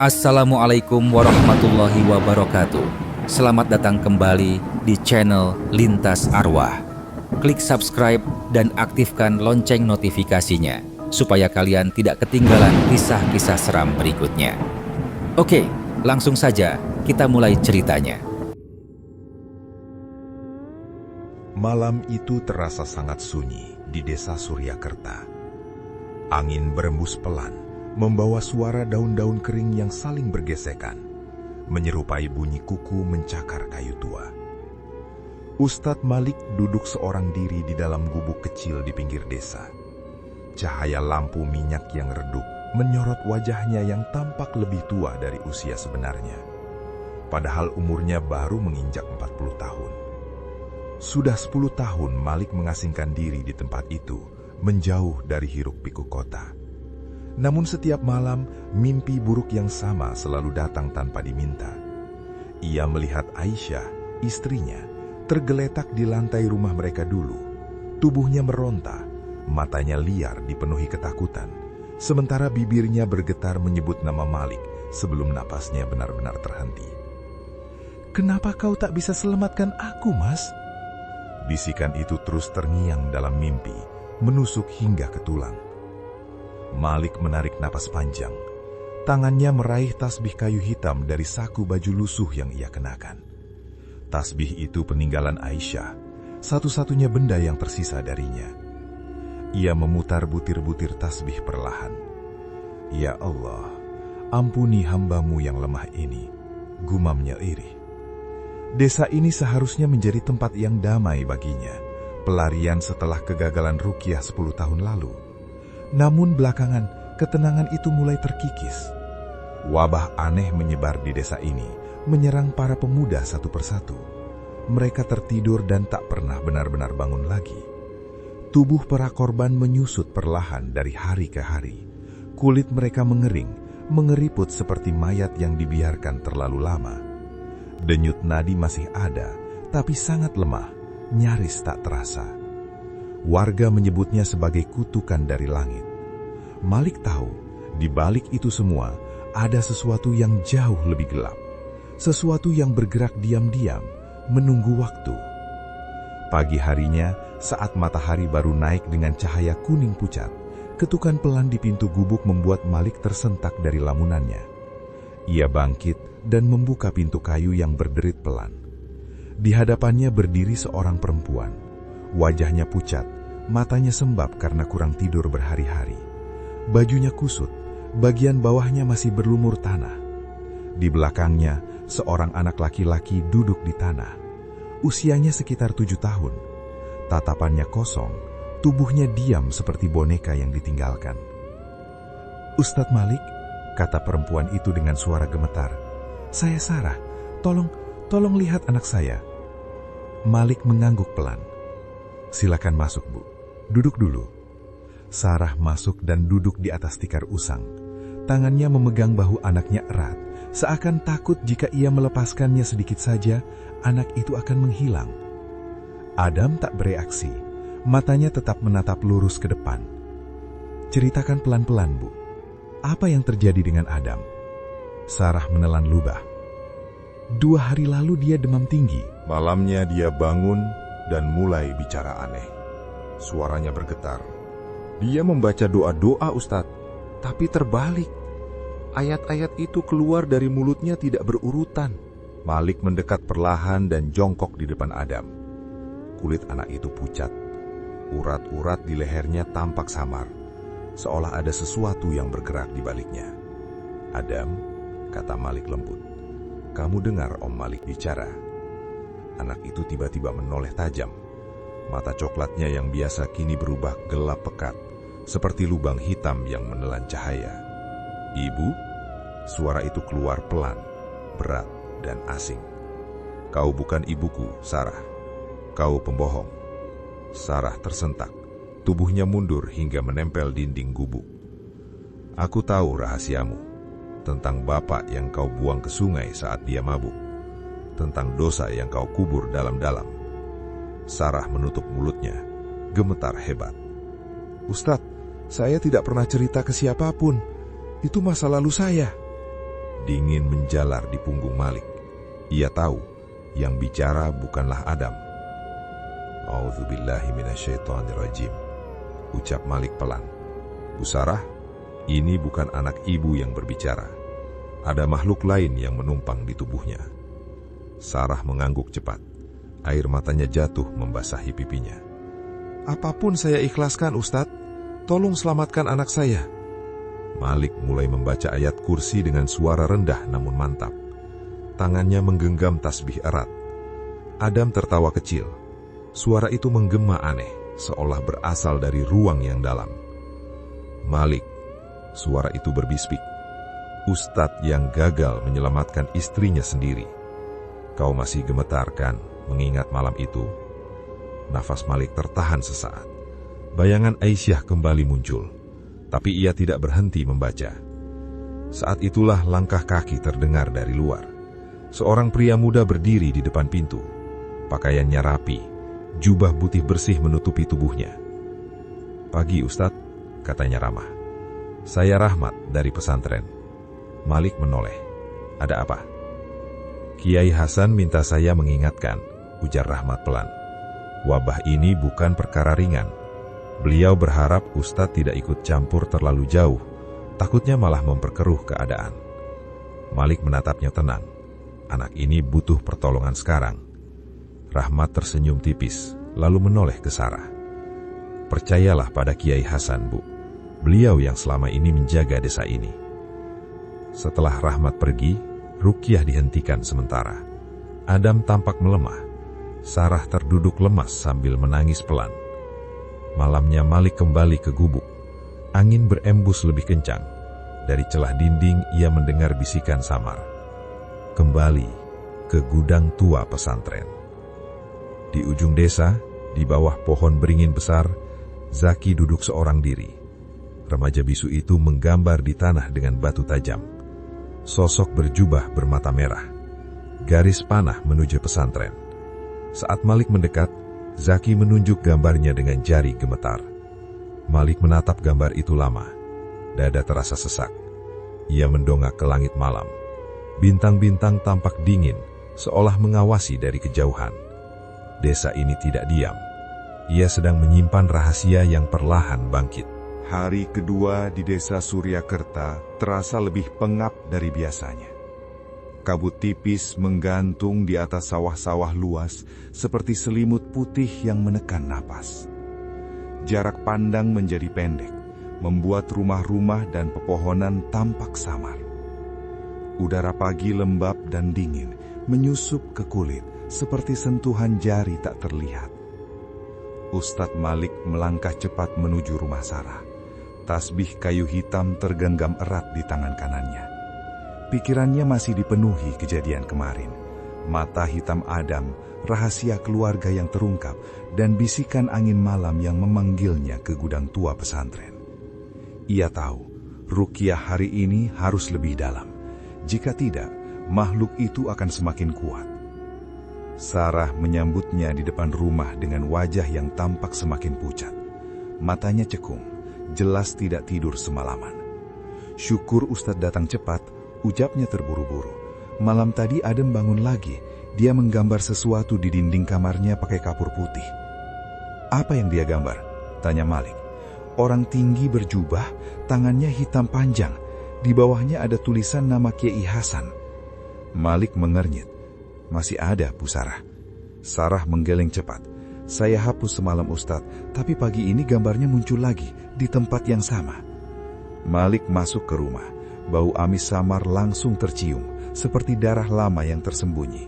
Assalamualaikum warahmatullahi wabarakatuh. Selamat datang kembali di channel Lintas Arwah. Klik subscribe dan aktifkan lonceng notifikasinya supaya kalian tidak ketinggalan kisah-kisah seram berikutnya. Oke, langsung saja kita mulai ceritanya. Malam itu terasa sangat sunyi di desa Suryakerta. Angin berembus pelan, membawa suara daun-daun kering yang saling bergesekan, menyerupai bunyi kuku mencakar kayu tua. Ustadz Malik duduk seorang diri di dalam gubuk kecil di pinggir desa. Cahaya lampu minyak yang redup menyorot wajahnya yang tampak lebih tua dari usia sebenarnya. Padahal umurnya baru menginjak 40 tahun. Sudah 10 tahun Malik mengasingkan diri di tempat itu, menjauh dari hiruk-pikuk kota. Namun setiap malam, mimpi buruk yang sama selalu datang tanpa diminta. Ia melihat Aisyah, istrinya, tergeletak di lantai rumah mereka dulu. Tubuhnya meronta, matanya liar dipenuhi ketakutan, sementara bibirnya bergetar menyebut nama Malik sebelum napasnya benar-benar terhenti. "Kenapa kau tak bisa selamatkan aku, Mas?" Bisikan itu terus terngiang dalam mimpi, menusuk hingga ke tulang. Malik menarik napas panjang. Tangannya meraih tasbih kayu hitam dari saku baju lusuh yang ia kenakan. Tasbih itu peninggalan Aisyah, satu-satunya benda yang tersisa darinya. Ia memutar butir-butir tasbih perlahan. "Ya Allah, ampuni hamba-Mu yang lemah ini," gumamnya lirih. Desa ini seharusnya menjadi tempat yang damai baginya, pelarian setelah kegagalan ruqyah 10 tahun lalu. Namun belakangan, ketenangan itu mulai terkikis. Wabah aneh menyebar di desa ini, menyerang para pemuda satu persatu. Mereka tertidur dan tak pernah benar-benar bangun lagi. Tubuh para korban menyusut perlahan dari hari ke hari. Kulit mereka mengering, mengeriput seperti mayat yang dibiarkan terlalu lama. Denyut nadi masih ada, tapi sangat lemah, nyaris tak terasa. Warga menyebutnya sebagai kutukan dari langit. Malik tahu, di balik itu semua ada sesuatu yang jauh lebih gelap. Sesuatu yang bergerak diam-diam, menunggu waktu. Pagi harinya, saat matahari baru naik dengan cahaya kuning pucat, ketukan pelan di pintu gubuk membuat Malik tersentak dari lamunannya. Ia bangkit dan membuka pintu kayu yang berderit pelan. Di hadapannya berdiri seorang perempuan. Wajahnya pucat, matanya sembab karena kurang tidur berhari-hari. Bajunya kusut, bagian bawahnya masih berlumur tanah. Di belakangnya, seorang anak laki-laki duduk di tanah. Usianya sekitar 7 tahun. Tatapannya kosong, tubuhnya diam seperti boneka yang ditinggalkan. "Ustadz Malik," kata perempuan itu dengan suara gemetar. "Saya Sarah, tolong lihat anak saya." Malik mengangguk pelan. "Silakan masuk, Bu. Duduk dulu." Sarah masuk dan duduk di atas tikar usang. Tangannya memegang bahu anaknya erat, seakan takut jika ia melepaskannya sedikit saja, anak itu akan menghilang. Adam tak bereaksi, matanya tetap menatap lurus ke depan. "Ceritakan pelan-pelan, Bu. Apa yang terjadi dengan Adam?" Sarah menelan lubah. "2 hari lalu dia demam tinggi. Malamnya dia bangun dan mulai bicara aneh. Suaranya bergetar. Dia membaca doa-doa, Ustadz, tapi terbalik. Ayat-ayat itu keluar dari mulutnya tidak berurutan." Malik mendekat perlahan dan jongkok di depan Adam. Kulit anak itu pucat. Urat-urat di lehernya tampak samar, seolah ada sesuatu yang bergerak di baliknya. "Adam," kata Malik lembut, "kamu dengar Om Malik bicara?" Anak itu tiba-tiba menoleh tajam. Mata coklatnya yang biasa kini berubah gelap pekat, seperti lubang hitam yang menelan cahaya. "Ibu?" Suara itu keluar pelan, berat, dan asing. "Kau bukan ibuku, Sarah. Kau pembohong." Sarah tersentak, tubuhnya mundur hingga menempel dinding gubuk. "Aku tahu rahasiamu, tentang bapak yang kau buang ke sungai saat dia mabuk, tentang dosa yang kau kubur dalam-dalam." Sarah menutup mulutnya, gemetar hebat. "Ustadz, saya tidak pernah cerita ke siapapun. Itu masa lalu saya." Dingin menjalar di punggung Malik. Ia tahu yang bicara bukanlah Adam. A'udzubillahi minasyaitonirrajim, ucap Malik pelan. Bu Sarah, ini bukan anak ibu yang berbicara. Ada makhluk lain yang menumpang di tubuhnya. Sarah mengangguk cepat. Air matanya jatuh membasahi pipinya. Apapun saya ikhlaskan, Ustadz. Tolong selamatkan anak saya. Malik mulai membaca ayat kursi dengan suara rendah namun mantap. Tangannya menggenggam tasbih erat. Adam tertawa kecil. Suara itu menggema aneh, seolah berasal dari ruang yang dalam. Malik, suara itu berbisik. Ustadz yang gagal menyelamatkan istrinya sendiri. Kau masih gemetar kan mengingat malam itu? Nafas Malik tertahan sesaat. Bayangan Aisyah kembali muncul, tapi ia tidak berhenti membaca. Saat itulah langkah kaki terdengar dari luar. Seorang pria muda berdiri di depan pintu. Pakaiannya rapi, jubah putih bersih menutupi tubuhnya. Pagi Ustadz, katanya ramah. Saya Rahmat dari pesantren. Malik menoleh. Ada apa? Kiai Hasan minta saya mengingatkan, ujar Rahmat pelan. Wabah ini bukan perkara ringan. Beliau berharap Ustadz tidak ikut campur terlalu jauh, takutnya malah memperkeruh keadaan. Malik menatapnya tenang. Anak ini butuh pertolongan sekarang. Rahmat tersenyum tipis, lalu menoleh ke Sarah. Percayalah pada Kiai Hasan, Bu. Beliau yang selama ini menjaga desa ini. Setelah Rahmat pergi, ruqyah dihentikan sementara. Adam tampak melemah. Sarah terduduk lemas sambil menangis pelan. Malamnya Malik kembali ke gubuk. Angin berembus lebih kencang. Dari celah dinding ia mendengar bisikan samar. Kembali ke gudang tua pesantren. Di ujung desa, di bawah pohon beringin besar, Zaki duduk seorang diri. Remaja bisu itu menggambar di tanah dengan batu tajam. Sosok berjubah bermata merah. Garis panah menuju pesantren. Saat Malik mendekat, Zaki menunjuk gambarnya dengan jari gemetar. Malik menatap gambar itu lama. Dada terasa sesak. Ia mendongak ke langit malam. Bintang-bintang tampak dingin, seolah mengawasi dari kejauhan. Desa ini tidak diam. Ia sedang menyimpan rahasia yang perlahan bangkit. Hari kedua di desa Suryakerta terasa lebih pengap dari biasanya. Kabut tipis menggantung di atas sawah-sawah luas seperti selimut putih yang menekan napas. Jarak pandang menjadi pendek, membuat rumah-rumah dan pepohonan tampak samar. Udara pagi lembab dan dingin menyusup ke kulit seperti sentuhan jari tak terlihat. Ustadz Malik melangkah cepat menuju rumah Sarah. Tasbih kayu hitam tergenggam erat di tangan kanannya. Pikirannya masih dipenuhi kejadian kemarin. Mata hitam Adam, rahasia keluarga yang terungkap, dan bisikan angin malam yang memanggilnya ke gudang tua pesantren. Ia tahu, ruqyah hari ini harus lebih dalam. Jika tidak, makhluk itu akan semakin kuat. Sarah menyambutnya di depan rumah dengan wajah yang tampak semakin pucat. Matanya cekung, jelas tidak tidur semalaman. Syukur Ustadz datang cepat, ucapnya terburu-buru. Malam tadi Adam bangun lagi. Dia menggambar sesuatu di dinding kamarnya pakai kapur putih. Apa yang dia gambar? Tanya Malik. Orang tinggi berjubah, tangannya hitam panjang. Di bawahnya ada tulisan nama Kiai Hasan. Malik mengernyit. Masih ada, Bu Sarah. Sarah menggeleng cepat. Saya hapus semalam Ustadz, tapi pagi ini gambarnya muncul lagi di tempat yang sama. Malik masuk ke rumah. Bau amis samar langsung tercium, seperti darah lama yang tersembunyi.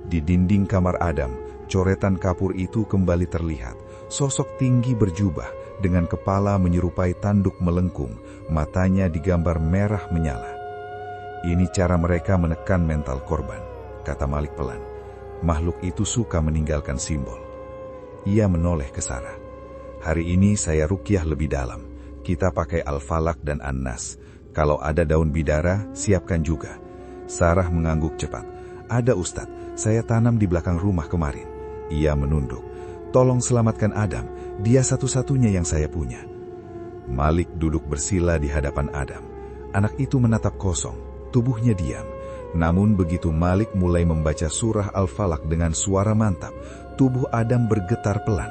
Di dinding kamar Adam, coretan kapur itu kembali terlihat. Sosok tinggi berjubah, dengan kepala menyerupai tanduk melengkung, matanya digambar merah menyala. Ini cara mereka menekan mental korban, kata Malik pelan. Makhluk itu suka meninggalkan simbol. Ia menoleh ke Sarah. Hari ini saya ruqyah lebih dalam. Kita pakai Al-Falaq dan An-Nas. Kalau ada daun bidara, siapkan juga. Sarah mengangguk cepat. Ada Ustadz, saya tanam di belakang rumah kemarin. Ia menunduk. Tolong selamatkan Adam, dia satu-satunya yang saya punya. Malik duduk bersila di hadapan Adam. Anak itu menatap kosong, tubuhnya diam. Namun begitu Malik mulai membaca surah Al-Falaq dengan suara mantap, tubuh Adam bergetar pelan.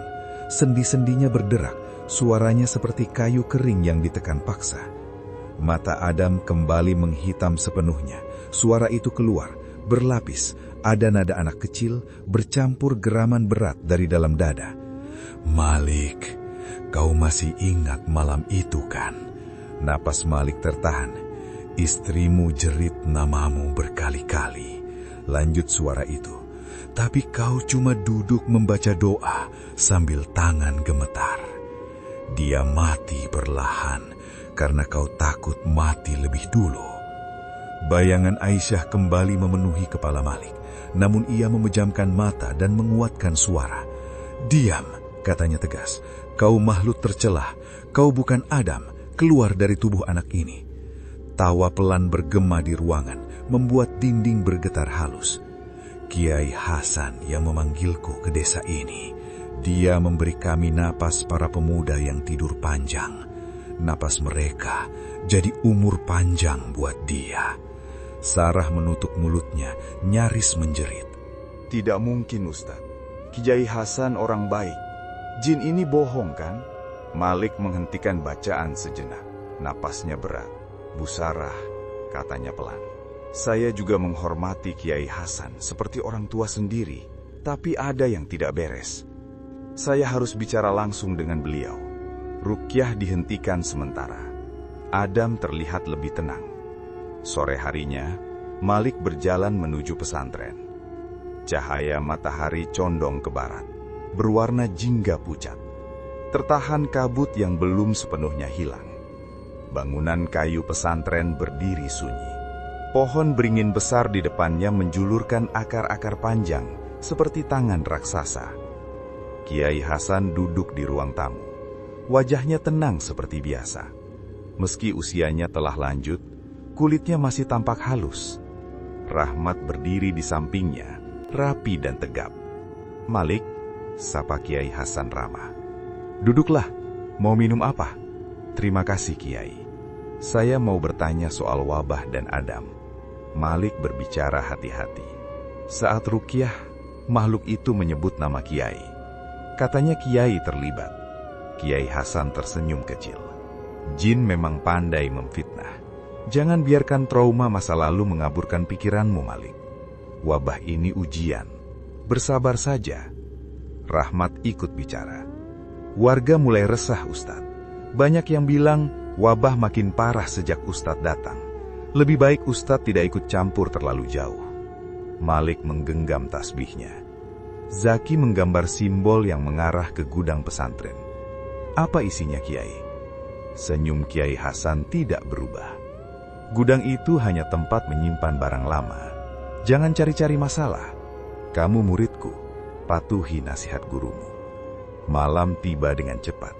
Sendi-sendinya berderak, suaranya seperti kayu kering yang ditekan paksa. Mata Adam kembali menghitam sepenuhnya. Suara itu keluar, berlapis. Ada nada anak kecil bercampur geraman berat dari dalam dada. "Malik, kau masih ingat malam itu kan?" Napas Malik tertahan. "Istrimu jerit namamu berkali-kali," lanjut suara itu. "Tapi kau cuma duduk membaca doa sambil tangan gemetar. Dia mati perlahan karena kau takut mati lebih dulu." Bayangan Aisyah kembali memenuhi kepala Malik. Namun ia memejamkan mata dan menguatkan suara. "Diam," katanya tegas. "Kau makhluk tercelah. Kau bukan Adam. Keluar dari tubuh anak ini." Tawa pelan bergema di ruangan, membuat dinding bergetar halus. "Kiai Hasan yang memanggilku ke desa ini. Dia memberi kami napas para pemuda yang tidur panjang. Napas mereka jadi umur panjang buat dia." Sarah menutup mulutnya, nyaris menjerit. "Tidak mungkin, Ustaz. Kiai Hasan orang baik. Jin ini bohong kan?" Malik menghentikan bacaan sejenak. Napasnya berat. "Bu Sarah," katanya pelan. "Saya juga menghormati Kiai Hasan seperti orang tua sendiri. Tapi ada yang tidak beres. Saya harus bicara langsung dengan beliau." Ruqyah dihentikan sementara. Adam terlihat lebih tenang. Sore harinya, Malik berjalan menuju pesantren. Cahaya matahari condong ke barat, berwarna jingga pucat. Tertahan kabut yang belum sepenuhnya hilang. Bangunan kayu pesantren berdiri sunyi. Pohon beringin besar di depannya menjulurkan akar-akar panjang seperti tangan raksasa. Kiai Hasan duduk di ruang tamu. Wajahnya tenang seperti biasa. Meski usianya telah lanjut, kulitnya masih tampak halus. Rahmat berdiri di sampingnya, rapi dan tegap. "Malik," sapa Kiai Hasan ramah. "Duduklah, mau minum apa?" "Terima kasih Kiai. Saya mau bertanya soal wabah dan Adam." Malik berbicara hati-hati. Saat Ruqyah, makhluk itu menyebut nama Kiai. Katanya Kiai terlibat. Kiai Hasan tersenyum kecil. "Jin memang pandai memfitnah. Jangan biarkan trauma masa lalu mengaburkan pikiranmu, Malik. Wabah ini ujian. Bersabar saja." Rahmat ikut bicara. "Warga mulai resah, Ustadz. Banyak yang bilang wabah makin parah sejak Ustadz datang. Lebih baik Ustadz tidak ikut campur terlalu jauh." Malik menggenggam tasbihnya. Zaki menggambar simbol yang mengarah ke gudang pesantren. "Apa isinya, Kiai?" Senyum Kiai Hasan tidak berubah. "Gudang itu hanya tempat menyimpan barang lama. Jangan cari-cari masalah. Kamu muridku, patuhi nasihat gurumu." Malam tiba dengan cepat.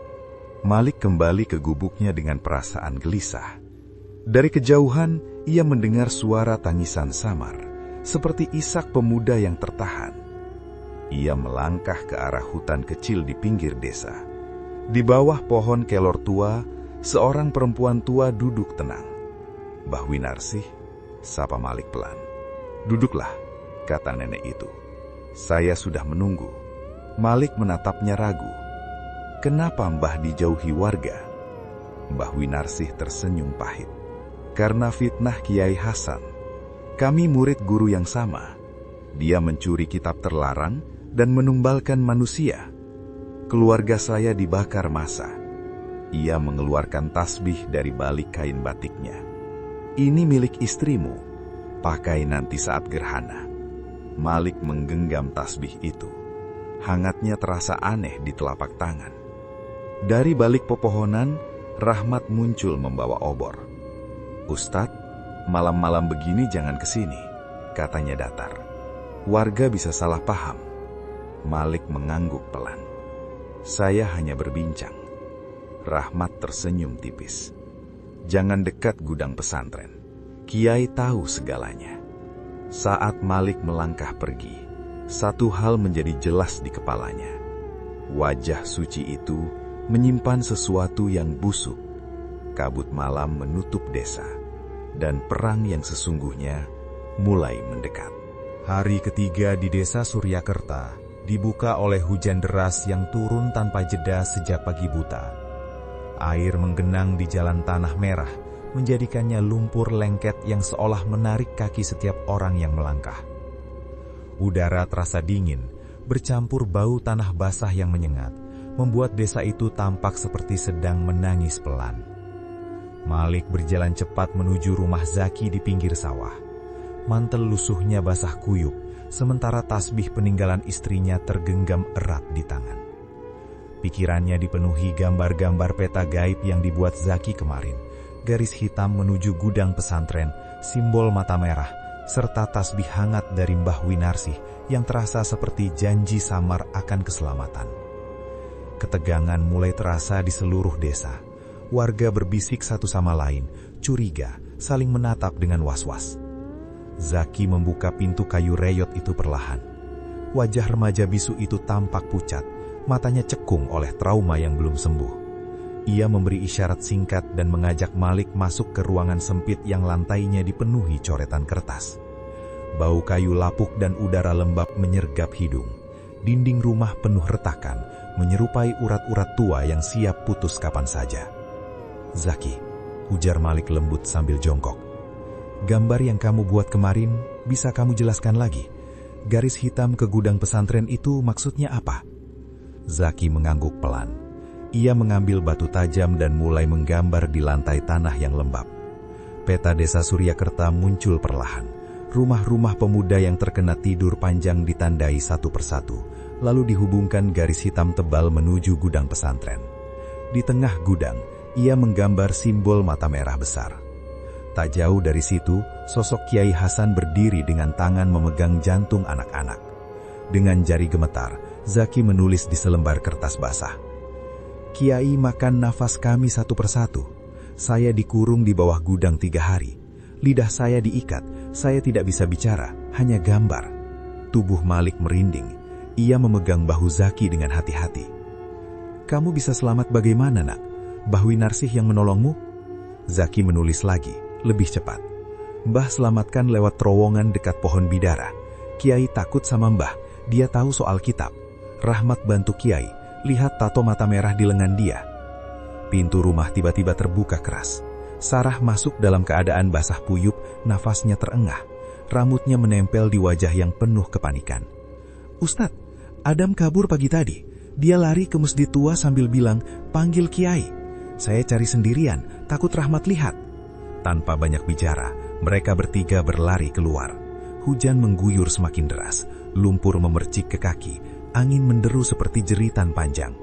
Malik kembali ke gubuknya dengan perasaan gelisah. Dari kejauhan, ia mendengar suara tangisan samar, seperti isak pemuda yang tertahan. Ia melangkah ke arah hutan kecil di pinggir desa. Di bawah pohon kelor tua, seorang perempuan tua duduk tenang. "Mbah Winarsih," sapa Malik pelan. "Duduklah," kata nenek itu. "Saya sudah menunggu." Malik menatapnya ragu. "Kenapa Mbah dijauhi warga?" Mbah Winarsih tersenyum pahit. "Karena fitnah Kiai Hasan. Kami murid guru yang sama. Dia mencuri kitab terlarang dan menumbalkan manusia. Keluarga saya dibakar massa." Ia mengeluarkan tasbih dari balik kain batiknya. "Ini milik istrimu. Pakai nanti saat gerhana." Malik menggenggam tasbih itu. Hangatnya terasa aneh di telapak tangan. Dari balik pepohonan, Rahmat muncul membawa obor. "Ustadz, malam-malam begini jangan kesini," katanya datar. "Warga bisa salah paham." Malik mengangguk pelan. "Saya hanya berbincang." Rahmat tersenyum tipis. "Jangan dekat gudang pesantren. Kiai tahu segalanya." Saat Malik melangkah pergi, satu hal menjadi jelas di kepalanya. Wajah suci itu menyimpan sesuatu yang busuk. Kabut malam menutup desa. dan perang yang sesungguhnya mulai mendekat. Hari ketiga di desa Suryakerta dibuka oleh hujan deras yang turun tanpa jeda sejak pagi buta. Air menggenang di jalan tanah merah, menjadikannya lumpur lengket yang seolah menarik kaki setiap orang yang melangkah. Udara terasa dingin, bercampur bau tanah basah yang menyengat, membuat desa itu tampak seperti sedang menangis pelan. Malik berjalan cepat menuju rumah Zaki di pinggir sawah. Mantel lusuhnya basah kuyup, sementara tasbih peninggalan istrinya tergenggam erat di tangan. Pikirannya dipenuhi gambar-gambar peta gaib yang dibuat Zaki kemarin. Garis hitam menuju gudang pesantren, simbol mata merah, serta tasbih hangat dari Mbah Winarsih yang terasa seperti janji samar akan keselamatan. Ketegangan mulai terasa di seluruh desa. Warga berbisik satu sama lain, curiga, saling menatap dengan was-was. Zaki membuka pintu kayu reyot itu perlahan. Wajah remaja bisu itu tampak pucat, matanya cekung oleh trauma yang belum sembuh. Ia memberi isyarat singkat dan mengajak Malik masuk ke ruangan sempit yang lantainya dipenuhi coretan kertas. Bau kayu lapuk dan udara lembab menyergap hidung. Dinding rumah penuh retakan, menyerupai urat-urat tua yang siap putus kapan saja. "Zaki," ujar Malik lembut sambil jongkok. "Gambar yang kamu buat kemarin, bisa kamu jelaskan lagi? Garis hitam ke gudang pesantren itu maksudnya apa?" Zaki mengangguk pelan. Ia mengambil batu tajam dan mulai menggambar di lantai tanah yang lembab. Peta desa Suryakerta muncul perlahan. Rumah-rumah pemuda yang terkena tidur panjang ditandai satu persatu, lalu dihubungkan garis hitam tebal menuju gudang pesantren. Di tengah gudang, ia menggambar simbol mata merah besar. Tak jauh dari situ, sosok Kiai Hasan berdiri dengan tangan memegang jantung anak-anak. Dengan jari gemetar, Zaki menulis di selembar kertas basah. "Kiai makan nafas kami satu persatu. Saya dikurung di bawah gudang 3 hari. Lidah saya diikat, saya tidak bisa bicara, hanya gambar." Tubuh Malik merinding. Ia memegang bahu Zaki dengan hati-hati. "Kamu bisa selamat bagaimana, nak? Mbah Winarsih yang menolongmu?" Zaki menulis lagi, lebih cepat. "Mbah selamatkan lewat terowongan dekat pohon bidara. Kiai takut sama Mbah, dia tahu soal kitab. Rahmat bantu Kiai, lihat tato mata merah di lengan dia." Pintu rumah tiba-tiba terbuka keras. Sarah masuk dalam keadaan basah puyup, nafasnya terengah. Rambutnya menempel di wajah yang penuh kepanikan. "Ustadz, Adam kabur pagi tadi. Dia lari ke masjid tua sambil bilang, 'Panggil Kiai.' Saya cari sendirian, takut Rahmat lihat." Tanpa banyak bicara, mereka bertiga berlari keluar. Hujan mengguyur semakin deras, lumpur memercik ke kaki, angin menderu seperti jeritan panjang.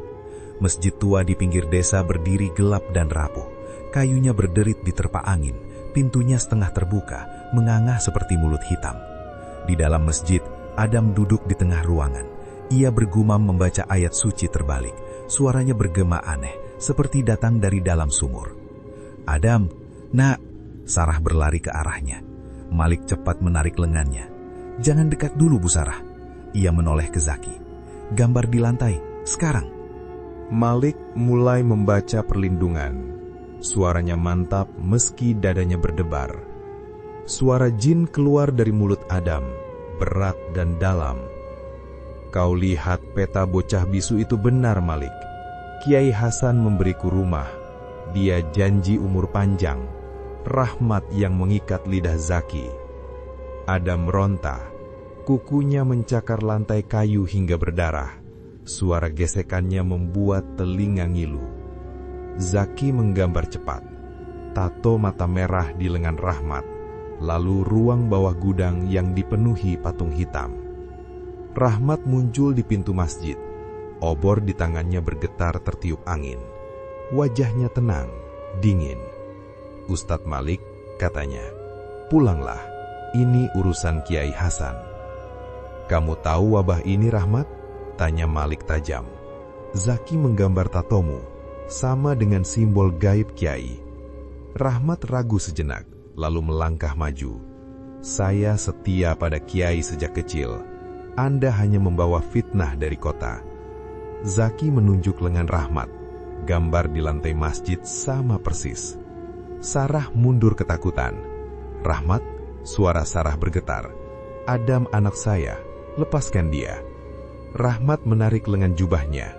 Masjid tua di pinggir desa berdiri gelap dan rapuh. Kayunya berderit diterpa angin, pintunya setengah terbuka, mengangah seperti mulut hitam. Di dalam masjid, Adam duduk di tengah ruangan. Ia bergumam membaca ayat suci terbalik. Suaranya bergema aneh, seperti datang dari dalam sumur. "Adam, nak!" Sarah berlari ke arahnya. Malik cepat menarik lengannya. "Jangan dekat dulu, Bu Sarah." Ia menoleh ke Zaki. "Gambar di lantai, sekarang." Malik mulai membaca perlindungan. Suaranya mantap meski dadanya berdebar. Suara jin keluar dari mulut Adam, berat dan dalam. "Kau lihat peta bocah bisu itu benar, Malik. Kiai Hasan memberiku rumah. Dia janji umur panjang. Rahmat yang mengikat lidah Zaki." Adam meronta. Kukunya mencakar lantai kayu hingga berdarah. Suara gesekannya membuat telinga ngilu. Zaki menggambar cepat. Tato mata merah di lengan Rahmat, lalu ruang bawah gudang yang dipenuhi patung hitam. Rahmat muncul di pintu masjid. Obor di tangannya bergetar tertiup angin. Wajahnya tenang, dingin. "Ustadz Malik," katanya, "pulanglah. Ini urusan Kiai Hasan." "Kamu tahu wabah ini, Rahmat?" tanya Malik tajam. "Zaki menggambar tatomu, sama dengan simbol gaib Kiai." Rahmat ragu sejenak, lalu melangkah maju. "Saya setia pada Kiai sejak kecil. Anda hanya membawa fitnah dari kota." Zaki menunjuk lengan Rahmat. Gambar di lantai masjid sama persis. Sarah mundur ketakutan. "Rahmat," suara Sarah bergetar. "Adam anak saya, lepaskan dia." Rahmat menarik lengan jubahnya.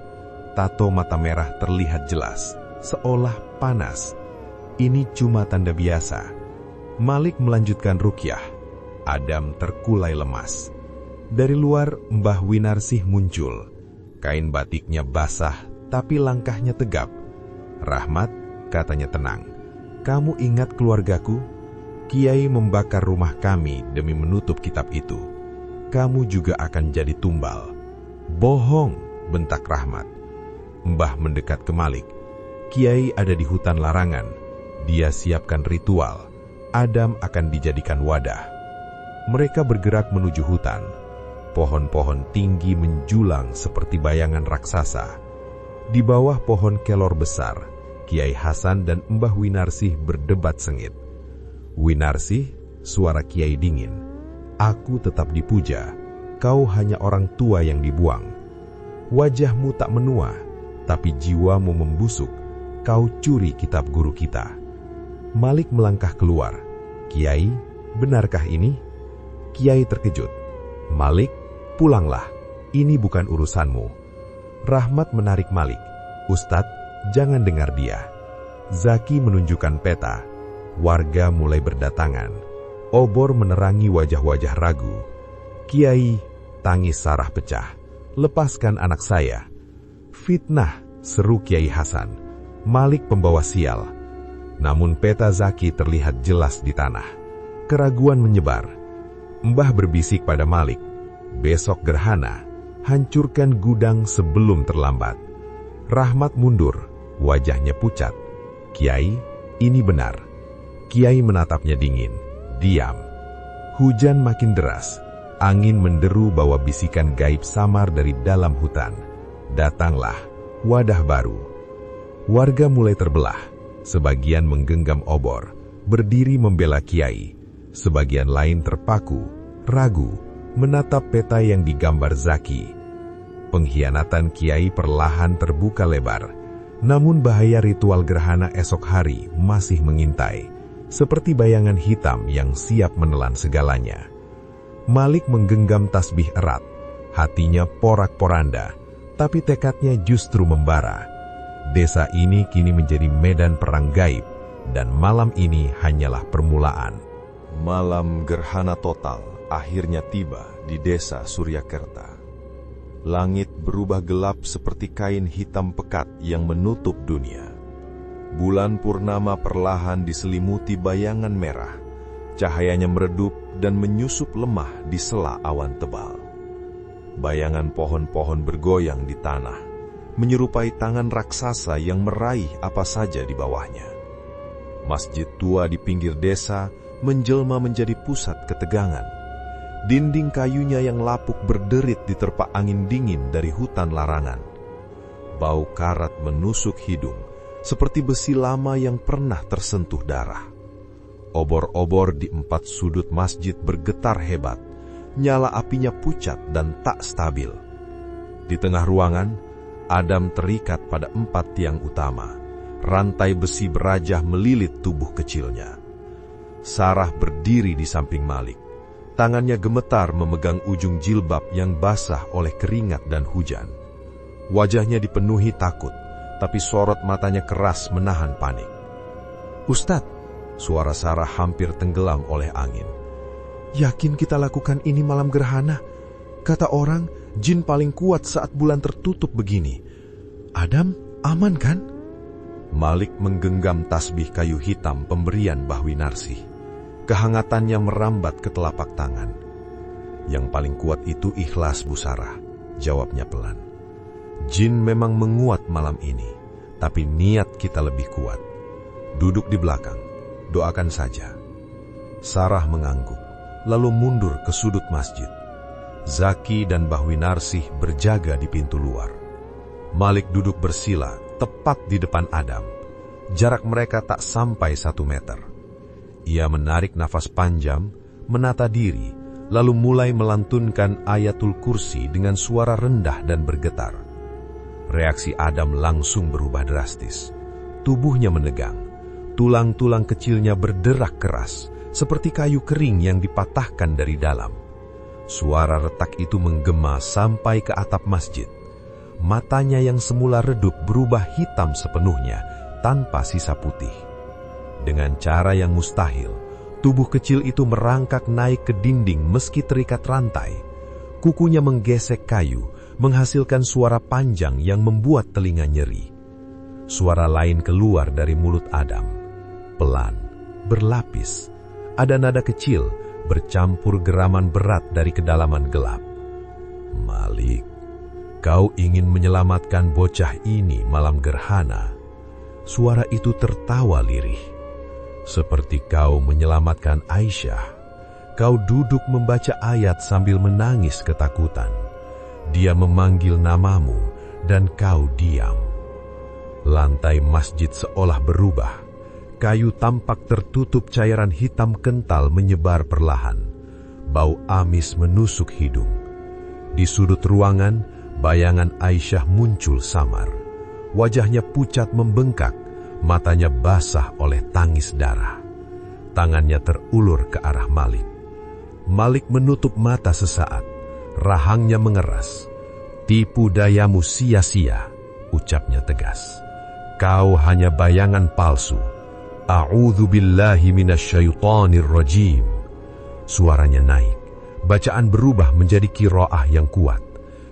Tato mata merah terlihat jelas, seolah panas. Ini cuma tanda biasa. Malik melanjutkan rukyah. Adam terkulai lemas. Dari luar, Mbah Winarsih muncul. Kain batiknya basah, tapi langkahnya tegap. "Rahmat," katanya tenang, "kamu ingat keluargaku? Kiai membakar rumah kami demi menutup kitab itu. Kamu juga akan jadi tumbal." "Bohong," bentak Rahmat. Mbah mendekat ke Malik. "Kiai ada di hutan larangan. Dia siapkan ritual. Adam akan dijadikan wadah." Mereka bergerak menuju hutan. Pohon-pohon tinggi menjulang seperti bayangan raksasa. Di bawah pohon kelor besar, Kiai Hasan dan Mbah Winarsih berdebat sengit. "Winarsih," suara Kiai dingin, "aku tetap dipuja. Kau hanya orang tua yang dibuang. Wajahmu tak menua, tapi jiwamu membusuk. Kau curi kitab guru kita." Malik melangkah keluar. "Kiai, benarkah ini?" Kiai terkejut. "Malik, pulanglah. Ini bukan urusanmu." Rahmat menarik Malik. "Ustadz, jangan dengar dia." Zaki menunjukkan peta. Warga mulai berdatangan. Obor menerangi wajah-wajah ragu. "Kiai," tangis Sarah pecah, "lepaskan anak saya." "Fitnah," seru Kiai Hasan. "Malik pembawa sial." Namun peta Zaki terlihat jelas di tanah. Keraguan menyebar. Mbah berbisik pada Malik, "Besok gerhana, hancurkan gudang sebelum terlambat." Rahmat mundur, wajahnya pucat. "Kiai, ini benar." Kiai menatapnya dingin. "Diam." Hujan makin deras. Angin menderu bawa bisikan gaib samar dari dalam hutan. Datanglah wadah baru. Warga mulai terbelah. Sebagian menggenggam obor, berdiri membela Kiai. Sebagian lain terpaku, ragu, menatap peta yang digambar Zaki. Pengkhianatan Kiai perlahan terbuka lebar. Namun bahaya ritual gerhana esok hari masih mengintai, seperti bayangan hitam yang siap menelan segalanya. Malik menggenggam tasbih erat. Hatinya porak-poranda, tapi tekadnya justru membara. Desa ini kini menjadi medan perang gaib, dan malam ini hanyalah permulaan. Malam gerhana total akhirnya tiba di desa Suryakerta. Langit berubah gelap seperti kain hitam pekat yang menutup dunia. Bulan purnama perlahan diselimuti bayangan merah. Cahayanya meredup dan menyusup lemah di sela awan tebal. Bayangan pohon-pohon bergoyang di tanah, menyerupai tangan raksasa yang meraih apa saja di bawahnya. Masjid tua di pinggir desa menjelma menjadi pusat ketegangan. Dinding kayunya yang lapuk berderit diterpa angin dingin dari hutan larangan. Bau karat menusuk hidung, seperti besi lama yang pernah tersentuh darah. Obor-obor di 4 sudut masjid bergetar hebat, nyala apinya pucat dan tak stabil. Di tengah ruangan, Adam terikat pada 4 tiang utama. Rantai besi berajah melilit tubuh kecilnya. Sarah berdiri di samping Malik. Tangannya gemetar memegang ujung jilbab yang basah oleh keringat dan hujan. Wajahnya dipenuhi takut, tapi sorot matanya keras menahan panik. "Ustadz," suara Sarah hampir tenggelam oleh angin. "Yakin kita lakukan ini malam gerhana? Kata orang, jin paling kuat saat bulan tertutup begini. Adam, aman kan?" Malik menggenggam tasbih kayu hitam pemberian Mbah Winarsih. Kehangatannya merambat ke telapak tangan. "Yang paling kuat itu ikhlas, Bu Sarah," jawabnya pelan. "Jin memang menguat malam ini, tapi niat kita lebih kuat. Duduk di belakang, doakan saja." Sarah mengangguk, lalu mundur ke sudut masjid. Zaki dan Mbah Winarsih berjaga di pintu luar. Malik duduk bersila tepat di depan Adam. Jarak mereka tak sampai 1 meter. Ia menarik nafas panjang, menata diri, lalu mulai melantunkan Ayatul Kursi dengan suara rendah dan bergetar. Reaksi Adam langsung berubah drastis. Tubuhnya menegang. Tulang-tulang kecilnya berderak keras, seperti kayu kering yang dipatahkan dari dalam. Suara retak itu menggema sampai ke atap masjid. Matanya yang semula redup berubah hitam sepenuhnya tanpa sisa putih. Dengan cara yang mustahil, tubuh kecil itu merangkak naik ke dinding meski terikat rantai. Kukunya menggesek kayu, menghasilkan suara panjang yang membuat telinga nyeri. Suara lain keluar dari mulut Adam. Pelan, berlapis. Ada nada kecil, bercampur geraman berat dari kedalaman gelap. Malik, kau ingin menyelamatkan bocah ini malam gerhana. Suara itu tertawa lirih. Seperti kau menyelamatkan Aisyah. Kau duduk membaca ayat sambil menangis ketakutan. Dia memanggil namamu dan kau diam. Lantai masjid seolah berubah. Kayu tampak tertutup cairan hitam kental menyebar perlahan. Bau amis menusuk hidung. Di sudut ruangan, bayangan Aisyah muncul samar. Wajahnya pucat membengkak, matanya basah oleh tangis darah. Tangannya terulur ke arah Malik. Malik menutup mata sesaat. Rahangnya mengeras. Tipu dayamu sia-sia, ucapnya tegas. Kau hanya bayangan palsu. A'udzu billahi minasyaitonir rajim. Suaranya naik. Bacaan berubah menjadi qiraah yang kuat.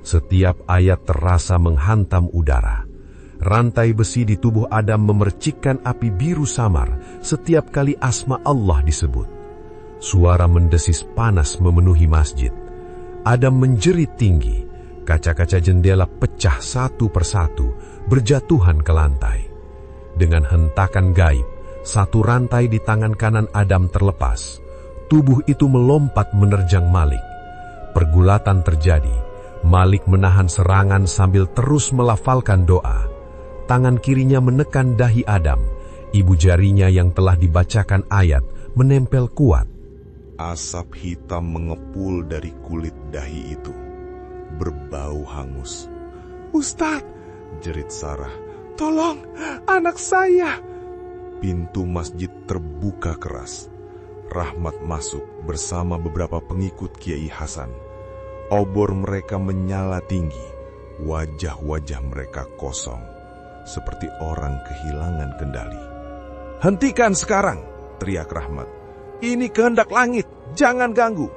Setiap ayat terasa menghantam udara. Rantai besi di tubuh Adam memercikkan api biru samar setiap kali asma Allah disebut. Suara mendesis panas memenuhi masjid. Adam menjerit tinggi. Kaca-kaca jendela pecah satu persatu, berjatuhan ke lantai. Dengan hentakan gaib, satu rantai di tangan kanan Adam terlepas. Tubuh itu melompat menerjang Malik. Pergulatan terjadi. Malik menahan serangan sambil terus melafalkan doa. Tangan kirinya menekan dahi Adam. Ibu jarinya yang telah dibacakan ayat menempel kuat. Asap hitam mengepul dari kulit dahi itu. Berbau hangus. "Ustadz!" jerit Sarah. "Tolong, anak saya!" Pintu masjid terbuka keras. Rahmat masuk bersama beberapa pengikut Kiai Hasan. Obor mereka menyala tinggi. Wajah-wajah mereka kosong, seperti orang kehilangan kendali. "Hentikan sekarang!" teriak Rahmat. "Ini kehendak langit, jangan ganggu!"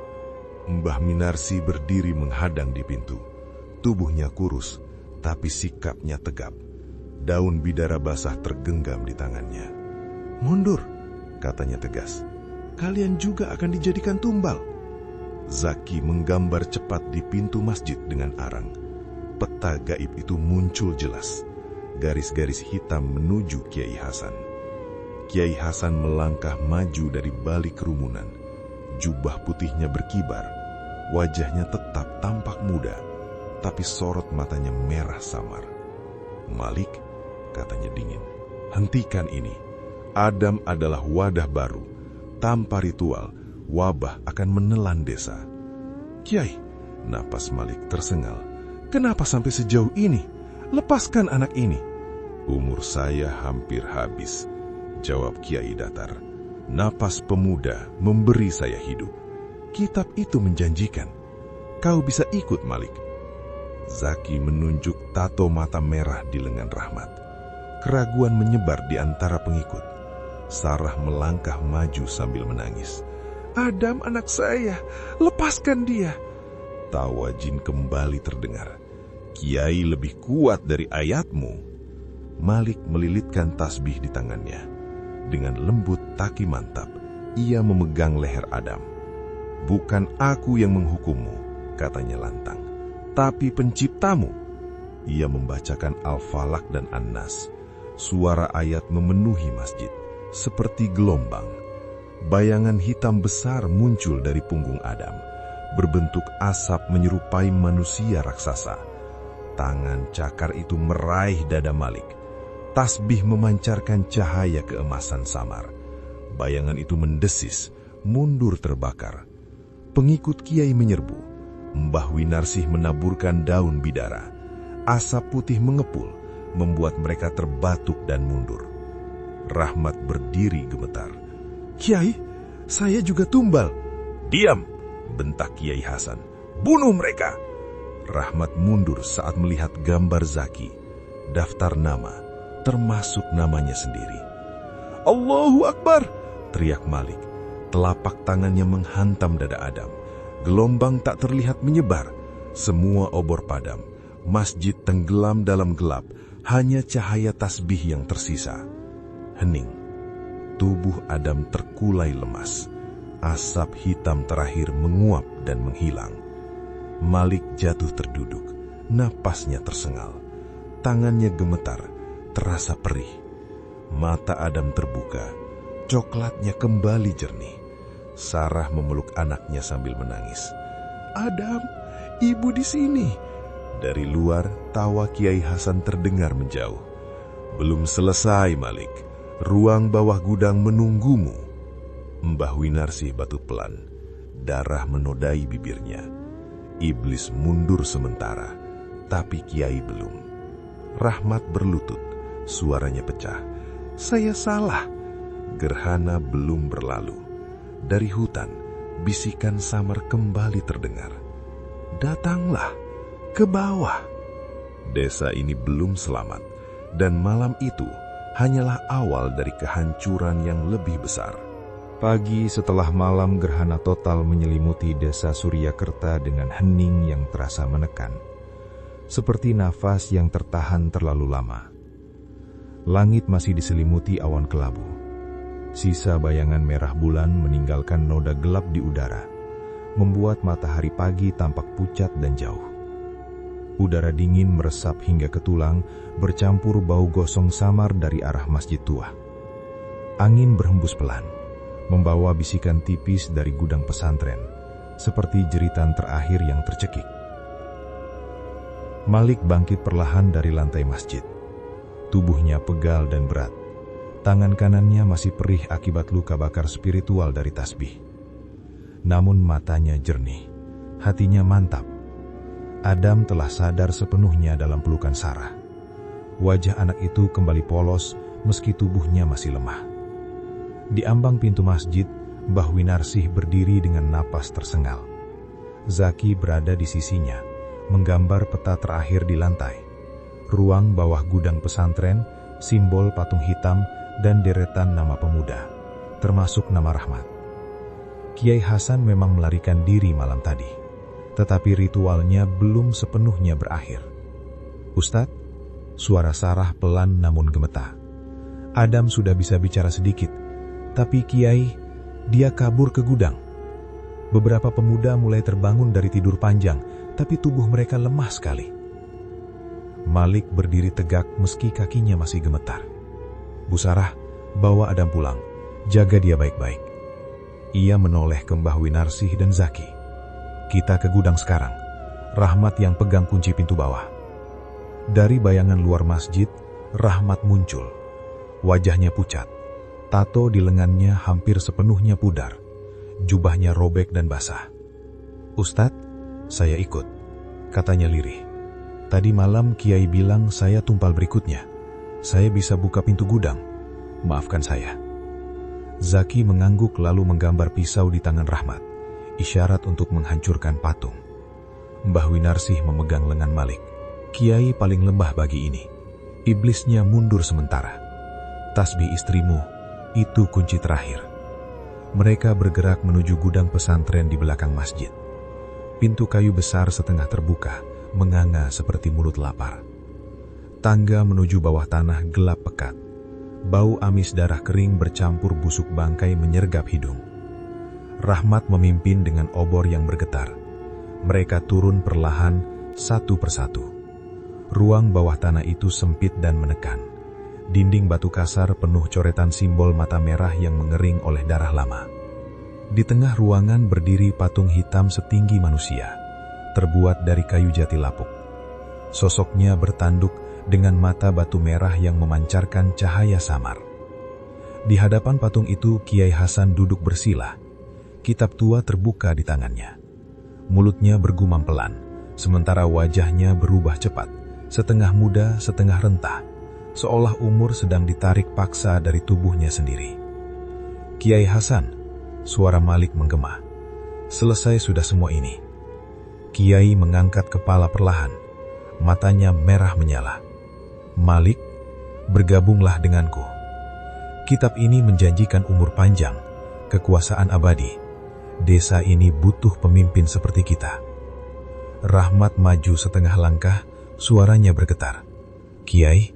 Mbah Minarsi berdiri menghadang di pintu. Tubuhnya kurus, tapi sikapnya tegap. Daun bidara basah tergenggam di tangannya. "Mundur," katanya tegas. "Kalian juga akan dijadikan tumbal." Zaki menggambar cepat di pintu masjid dengan arang. Peta gaib itu muncul jelas. Garis-garis hitam menuju Kiai Hasan. Kiai Hasan melangkah maju dari balik kerumunan. Jubah putihnya berkibar. Wajahnya tetap tampak muda, tapi sorot matanya merah samar. "Malik," katanya dingin, "hentikan ini. Adam adalah wadah baru. Tanpa ritual, wabah akan menelan desa." "Kiai," napas Malik tersengal. "Kenapa sampai sejauh ini? Lepaskan anak ini." "Umur saya hampir habis," jawab Kiai datar. "Napas pemuda memberi saya hidup. Kitab itu menjanjikan. Kau bisa ikut, Malik." Zaki menunjuk tato mata merah di lengan Rahmat. Keraguan menyebar di antara pengikut. Sarah melangkah maju sambil menangis. "Adam anak saya, lepaskan dia." Tawa jin kembali terdengar. "Kiai lebih kuat dari ayatmu." Malik melilitkan tasbih di tangannya. Dengan lembut taki mantap, ia memegang leher Adam. "Bukan aku yang menghukummu," katanya lantang, "tapi penciptamu." Ia membacakan Al-Falaq dan An-Nas. Suara ayat memenuhi masjid, seperti gelombang. Bayangan hitam besar muncul dari punggung Adam, berbentuk asap menyerupai manusia raksasa. Tangan cakar itu meraih dada Malik. Tasbih memancarkan cahaya keemasan samar. Bayangan itu mendesis, mundur terbakar. Pengikut Kiai menyerbu. Mbah Winarsih menaburkan daun bidara. Asap putih mengepul, membuat mereka terbatuk dan mundur. Rahmat berdiri gemetar. "Kiai, saya juga tumbal. Diam, bentak Kiai Hasan. Bunuh mereka. Rahmat mundur saat melihat gambar Zaki, daftar nama, termasuk namanya sendiri. Allahu Akbar, teriak Malik. Telapak tangannya menghantam dada Adam. Gelombang tak terlihat menyebar. Semua obor padam. Masjid tenggelam dalam gelap. Hanya cahaya tasbih yang tersisa. Hening. Tubuh Adam terkulai lemas. Asap hitam terakhir menguap dan menghilang. Malik jatuh terduduk. Napasnya tersengal. Tangannya gemetar. Terasa perih. Mata Adam terbuka. Coklatnya kembali jernih. Sarah memeluk anaknya sambil menangis. Adam, ibu di sini. Dari luar, tawa Kiai Hasan terdengar menjauh. Belum selesai, Malik. Ruang bawah gudang menunggumu. Mbah Winarsih batu pelan. Darah menodai bibirnya. Iblis mundur sementara, tapi Kiai belum. Rahmat berlutut, suaranya pecah. Saya salah. Gerhana belum berlalu. Dari hutan, bisikan samar kembali terdengar. Datanglah ke bawah. Desa ini belum selamat, dan malam itu hanyalah awal dari kehancuran yang lebih besar. Pagi setelah malam gerhana total menyelimuti desa Suryakerta dengan hening yang terasa menekan, seperti nafas yang tertahan terlalu lama. Langit masih diselimuti awan kelabu. Sisa bayangan merah bulan meninggalkan noda gelap di udara, membuat matahari pagi tampak pucat dan jauh. Udara dingin meresap hingga ke tulang, bercampur bau gosong samar dari arah masjid tua. Angin berhembus pelan, membawa bisikan tipis dari gudang pesantren, seperti jeritan terakhir yang tercekik. Malik bangkit perlahan dari lantai masjid. Tubuhnya pegal dan berat. Tangan kanannya masih perih akibat luka bakar spiritual dari tasbih. Namun matanya jernih, hatinya mantap. Adam telah sadar sepenuhnya dalam pelukan Sarah. Wajah anak itu kembali polos meski tubuhnya masih lemah. Di ambang pintu masjid, Mbah Winarsih berdiri dengan napas tersengal. Zaki berada di sisinya, menggambar peta terakhir di lantai. Ruang bawah gudang pesantren, simbol patung hitam, dan deretan nama pemuda, termasuk nama Rahmat. Kiai Hasan memang melarikan diri malam tadi, tetapi ritualnya belum sepenuhnya berakhir. Ustadz, suara Sarah pelan namun gemetar. Adam sudah bisa bicara sedikit, tapi Kiai, dia kabur ke gudang. Beberapa pemuda mulai terbangun dari tidur panjang, tapi tubuh mereka lemah sekali. Malik berdiri tegak meski kakinya masih gemetar. Bu Sarah, bawa Adam pulang. Jaga dia baik-baik. Ia menoleh ke Mbah Winarsih dan Zaki. Kita ke gudang sekarang. Rahmat yang pegang kunci pintu bawah. Dari bayangan luar masjid, Rahmat muncul. Wajahnya pucat. Tato di lengannya hampir sepenuhnya pudar. Jubahnya robek dan basah. Ustadz, saya ikut, katanya lirih. Tadi malam Kiai bilang saya tumpal berikutnya. Saya bisa buka pintu gudang. Maafkan saya. Zaki mengangguk lalu menggambar pisau di tangan Rahmat, isyarat untuk menghancurkan patung. Mbah Winarsih memegang lengan Malik. Kiai paling lemah bagi ini. Iblisnya mundur sementara. Tasbih istrimu, itu kunci terakhir. Mereka bergerak menuju gudang pesantren di belakang masjid. Pintu kayu besar setengah terbuka, menganga seperti mulut lapar. Tangga menuju bawah tanah gelap pekat. Bau amis darah kering bercampur busuk bangkai menyergap hidung. Rahmat memimpin dengan obor yang bergetar. Mereka turun perlahan, satu persatu. Ruang bawah tanah itu sempit dan menekan. Dinding batu kasar penuh coretan simbol mata merah yang mengering oleh darah lama. Di tengah ruangan berdiri patung hitam setinggi manusia, terbuat dari kayu jati lapuk. Sosoknya bertanduk dengan mata batu merah yang memancarkan cahaya samar. Di hadapan patung itu Kiai Hasan duduk bersila. Kitab tua terbuka di tangannya. Mulutnya bergumam pelan, sementara wajahnya berubah cepat, setengah muda, setengah rentah, seolah umur sedang ditarik paksa dari tubuhnya sendiri. Kiai Hasan, Suara Malik menggema. Selesai sudah semua ini. Kiai mengangkat kepala perlahan. Matanya merah menyala. Malik, bergabunglah denganku. Kitab ini menjanjikan umur panjang, kekuasaan abadi. Desa ini butuh pemimpin seperti kita. Rahmat maju setengah langkah, suaranya bergetar. Kiai,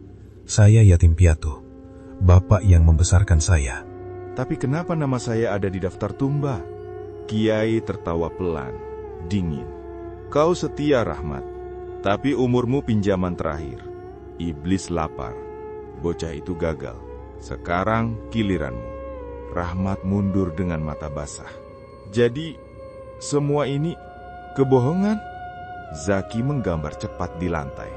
saya yatim piatu. Bapak yang membesarkan saya. Tapi kenapa nama saya ada di daftar tumba? Kiai tertawa pelan, dingin. Kau setia, Rahmat. Tapi umurmu pinjaman terakhir. Iblis lapar. Bocah itu gagal. Sekarang giliranmu. Rahmat mundur dengan mata basah. Jadi, semua ini kebohongan? Zaki menggambar cepat di lantai.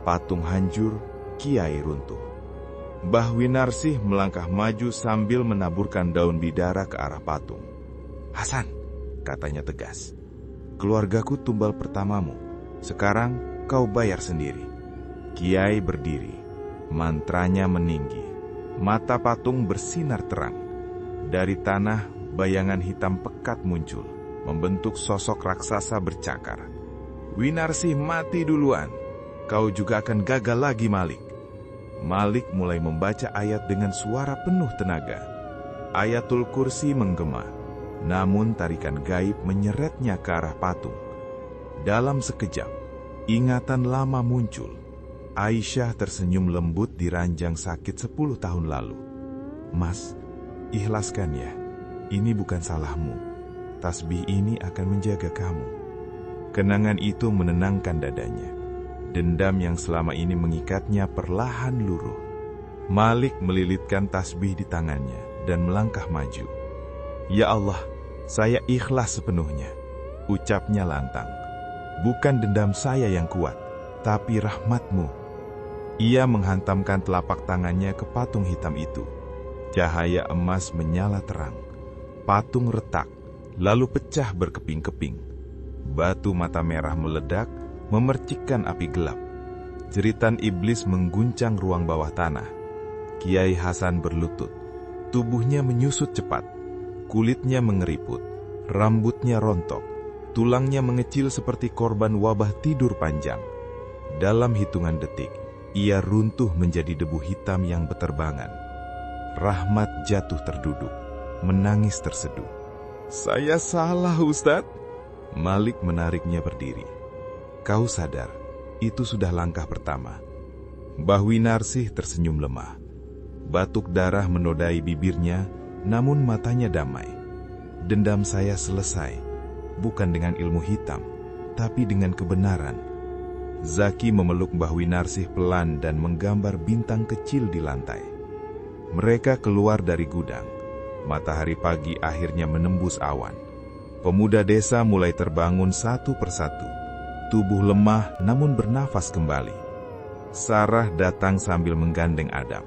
Patung hancur, Kiai runtuh. Mbah Winarsih melangkah maju sambil menaburkan daun bidara ke arah patung. Hasan, katanya tegas. Keluargaku tumbal pertamamu. Sekarang kau bayar sendiri. Kiai berdiri. Mantranya meninggi. Mata patung bersinar terang. Dari tanah, bayangan hitam pekat muncul, membentuk sosok raksasa bercakar. Winarsih mati duluan. Kau juga akan gagal lagi, Malik. Malik mulai membaca ayat dengan suara penuh tenaga. Ayatul Kursi menggema, namun tarikan gaib menyeretnya ke arah patung. Dalam sekejap, ingatan lama muncul. Aisyah tersenyum lembut di ranjang sakit 10 tahun lalu. Mas, ikhlaskan ya. Ini bukan salahmu. Tasbih ini akan menjaga kamu. Kenangan itu menenangkan dadanya. Dendam yang selama ini mengikatnya perlahan luruh. Malik melilitkan tasbih di tangannya dan melangkah maju. Ya Allah, saya ikhlas sepenuhnya. Ucapnya lantang. Bukan dendam saya yang kuat, tapi rahmat-Mu. Ia menghantamkan telapak tangannya ke patung hitam itu. Cahaya emas menyala terang. Patung retak, lalu pecah berkeping-keping. Batu mata merah meledak, memercikkan api gelap. Jeritan iblis mengguncang ruang bawah tanah. Kiai Hasan berlutut. Tubuhnya menyusut cepat. Kulitnya mengeriput. Rambutnya rontok. Tulangnya mengecil seperti korban wabah tidur panjang. Dalam hitungan detik, ia runtuh menjadi debu hitam yang beterbangan. Rahmat jatuh terduduk, menangis terseduh. Saya salah, Ustadz. Malik menariknya berdiri. Kau sadar, itu sudah langkah pertama. Mbah Winarsih tersenyum lemah. Batuk darah menodai bibirnya, namun matanya damai. Dendam saya selesai, bukan dengan ilmu hitam, tapi dengan kebenaran. Zaki memeluk Mbah Winarsih pelan dan menggambar bintang kecil di lantai. Mereka keluar dari gudang. Matahari pagi akhirnya menembus awan. Pemuda desa mulai terbangun satu persatu. Tubuh lemah namun bernafas kembali. Sarah datang sambil menggandeng Adam.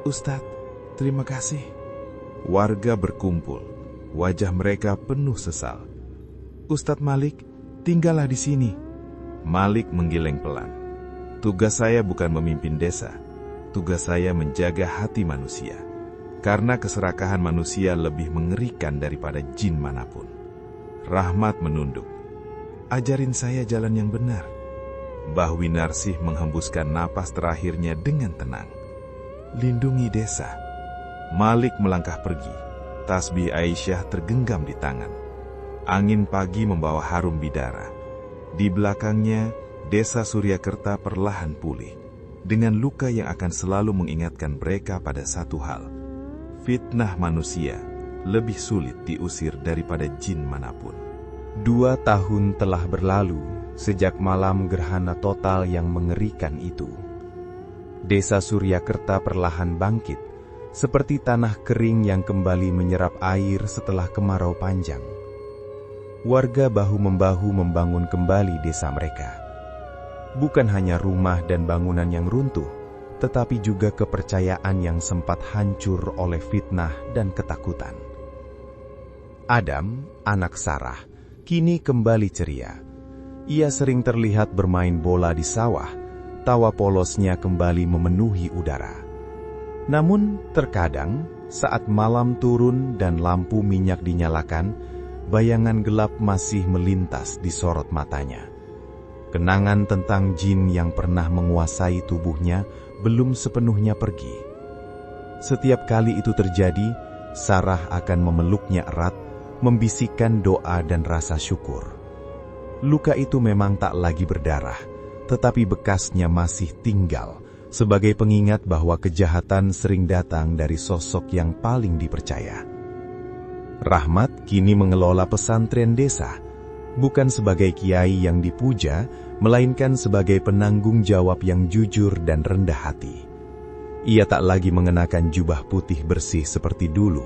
Ustadz, terima kasih. Warga berkumpul. Wajah mereka penuh sesal. Ustadz Malik, tinggallah di sini. Malik menggeleng pelan. Tugas saya bukan memimpin desa. Tugas saya menjaga hati manusia. Karena keserakahan manusia lebih mengerikan daripada jin manapun. Rahmat menunduk. Ajarin saya jalan yang benar. Mbah Winarsih menghembuskan napas terakhirnya dengan tenang. Lindungi desa. Malik melangkah pergi. Tasbih Aisyah tergenggam di tangan. Angin pagi membawa harum bidara. Di belakangnya, desa Suryakerta perlahan pulih. Dengan luka yang akan selalu mengingatkan mereka pada satu hal. Fitnah manusia lebih sulit diusir daripada jin manapun. 2 tahun telah berlalu sejak malam gerhana total yang mengerikan itu. Desa Suryakerta perlahan bangkit, seperti tanah kering yang kembali menyerap air setelah kemarau panjang. Warga bahu-membahu membangun kembali desa mereka. Bukan hanya rumah dan bangunan yang runtuh, tetapi juga kepercayaan yang sempat hancur oleh fitnah dan ketakutan. Adam, anak Sarah, kini kembali ceria. Ia sering terlihat bermain bola di sawah, tawa polosnya kembali memenuhi udara. Namun terkadang Saat malam turun dan lampu minyak dinyalakan, bayangan gelap masih melintas di sorot matanya. Kenangan tentang jin yang pernah menguasai tubuhnya belum sepenuhnya pergi. Setiap kali itu terjadi, Sarah akan memeluknya erat, membisikkan doa dan rasa syukur. Luka itu memang tak lagi berdarah, tetapi bekasnya masih tinggal sebagai pengingat bahwa kejahatan sering datang dari sosok yang paling dipercaya. Rahmat kini mengelola pesantren desa, bukan sebagai kiai yang dipuja, melainkan sebagai penanggung jawab yang jujur dan rendah hati. Ia tak lagi mengenakan jubah putih bersih seperti dulu,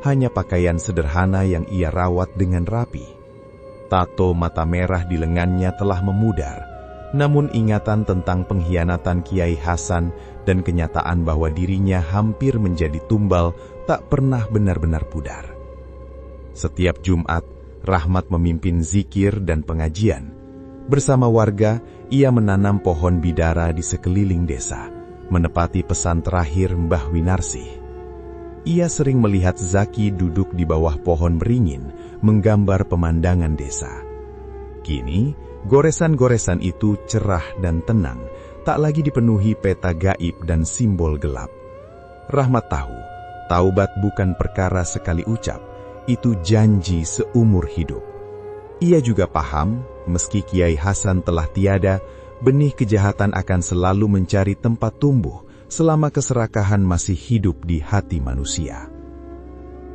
hanya pakaian sederhana yang ia rawat dengan rapi. Tato mata merah di lengannya telah memudar, namun ingatan tentang pengkhianatan Kiai Hasan dan kenyataan bahwa dirinya hampir menjadi tumbal tak pernah benar-benar pudar. Setiap Jumat, Rahmat memimpin zikir dan pengajian. Bersama warga, ia menanam pohon bidara di sekeliling desa, menepati pesan terakhir Mbah Winarsih. Ia sering melihat Zaki duduk di bawah pohon beringin, menggambar pemandangan desa. Kini, goresan-goresan itu cerah dan tenang, tak lagi dipenuhi peta gaib dan simbol gelap. Rahmat tahu, taubat bukan perkara sekali ucap, itu janji seumur hidup. Ia juga paham, meski Kiai Hasan telah tiada, benih kejahatan akan selalu mencari tempat tumbuh selama keserakahan masih hidup di hati manusia.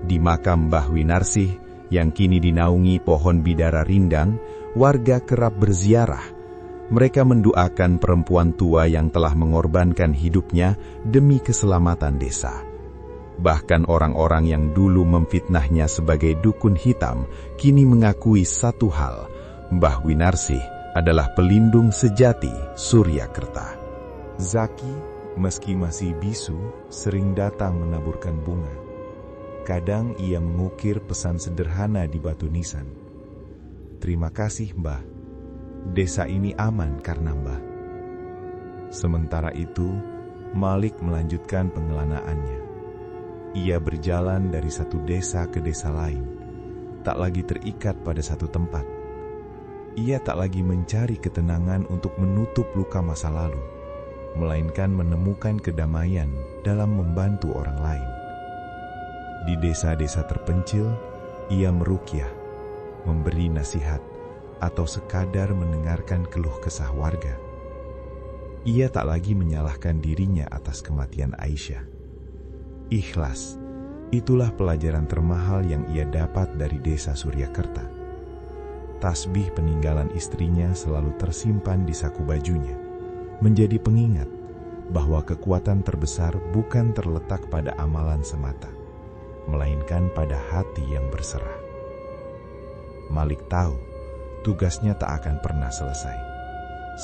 Di makam Mbah Winarsih, yang kini dinaungi pohon bidara rindang, warga kerap berziarah. Mereka mendoakan perempuan tua yang telah mengorbankan hidupnya demi keselamatan desa. Bahkan orang-orang yang dulu memfitnahnya sebagai dukun hitam, kini mengakui satu hal, Mbah Winarsih adalah pelindung sejati Suryakerta. Zaki, meski masih bisu, sering datang menaburkan bunga. Kadang ia mengukir pesan sederhana di batu nisan. Terima kasih, Mbah. Desa ini aman karena Mbah. Sementara itu, Malik melanjutkan pengelanaannya. Ia berjalan dari satu desa ke desa lain, tak lagi terikat pada satu tempat. Ia tak lagi mencari ketenangan untuk menutup luka masa lalu, melainkan menemukan kedamaian dalam membantu orang lain. Di desa-desa terpencil, ia meruqyah, memberi nasihat, atau sekadar mendengarkan keluh kesah warga. Ia tak lagi menyalahkan dirinya atas kematian Aisyah. Ikhlas, itulah pelajaran termahal yang ia dapat dari desa Suryakerta. Tasbih peninggalan istrinya selalu tersimpan di saku bajunya, menjadi pengingat bahwa kekuatan terbesar bukan terletak pada amalan semata, melainkan pada hati yang berserah. Malik tahu, tugasnya tak akan pernah selesai,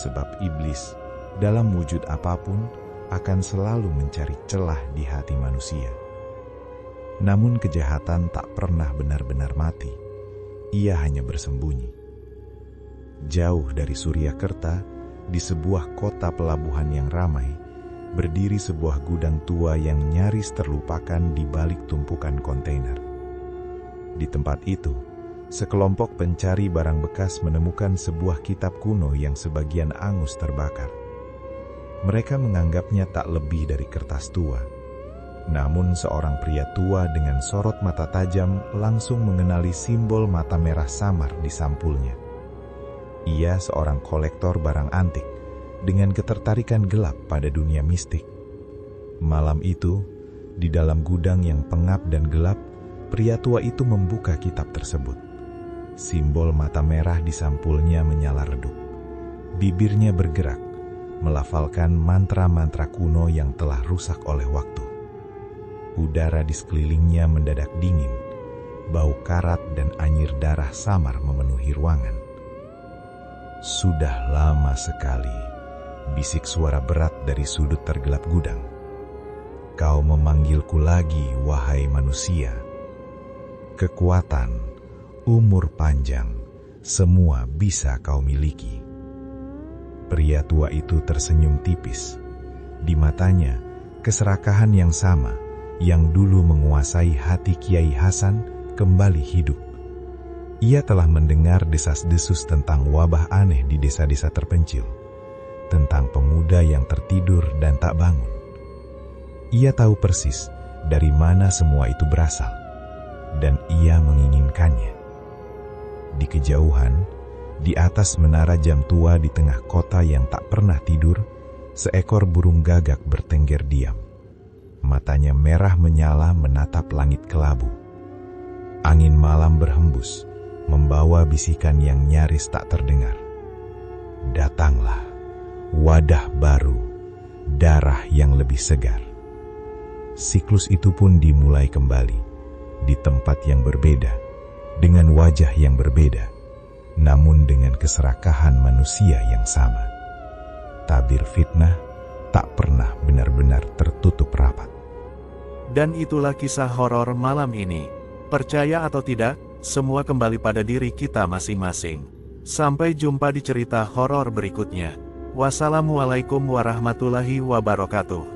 sebab iblis dalam wujud apapun akan selalu mencari celah di hati manusia. Namun kejahatan tak pernah benar-benar mati, ia hanya bersembunyi. Jauh dari Suryakerta, di sebuah kota pelabuhan yang ramai, berdiri sebuah gudang tua yang nyaris terlupakan di balik tumpukan kontainer. Di tempat itu, sekelompok pencari barang bekas menemukan sebuah kitab kuno yang sebagian angus terbakar. Mereka menganggapnya tak lebih dari kertas tua. Namun seorang pria tua dengan sorot mata tajam langsung mengenali simbol mata merah samar di sampulnya. Ia seorang kolektor barang antik dengan ketertarikan gelap pada dunia mistik. Malam itu, di dalam gudang yang pengap dan gelap, pria tua itu membuka kitab tersebut. Simbol mata merah di sampulnya menyala redup. Bibirnya bergerak, melafalkan mantra-mantra kuno yang telah rusak oleh waktu. Udara di sekelilingnya mendadak dingin, bau karat dan anyir darah samar memenuhi ruangan. Sudah lama sekali, bisik suara berat dari sudut tergelap gudang. Kau memanggilku lagi, wahai manusia. Kekuatan, umur panjang, semua bisa kau miliki. Pria tua itu tersenyum tipis. Di matanya, keserakahan yang sama, yang dulu menguasai hati Kiai Hasan kembali hidup. Ia telah mendengar desas-desus tentang wabah aneh di desa-desa terpencil, tentang pemuda yang tertidur dan tak bangun. Ia tahu persis dari mana semua itu berasal, dan ia menginginkannya. Di kejauhan, di atas menara jam tua di tengah kota yang tak pernah tidur, seekor burung gagak bertengger diam. Matanya merah menyala menatap langit kelabu. Angin malam berhembus, membawa bisikan yang nyaris tak terdengar. Datanglah, wadah baru, darah yang lebih segar. Siklus itu pun dimulai kembali, di tempat yang berbeda, dengan wajah yang berbeda, namun dengan keserakahan manusia yang sama. Tabir fitnah tak pernah benar-benar tertutup rapat. Dan itulah kisah horor malam ini. Percaya atau tidak, semua kembali pada diri kita masing-masing. Sampai jumpa di cerita horor berikutnya. Wassalamualaikum warahmatullahi wabarakatuh.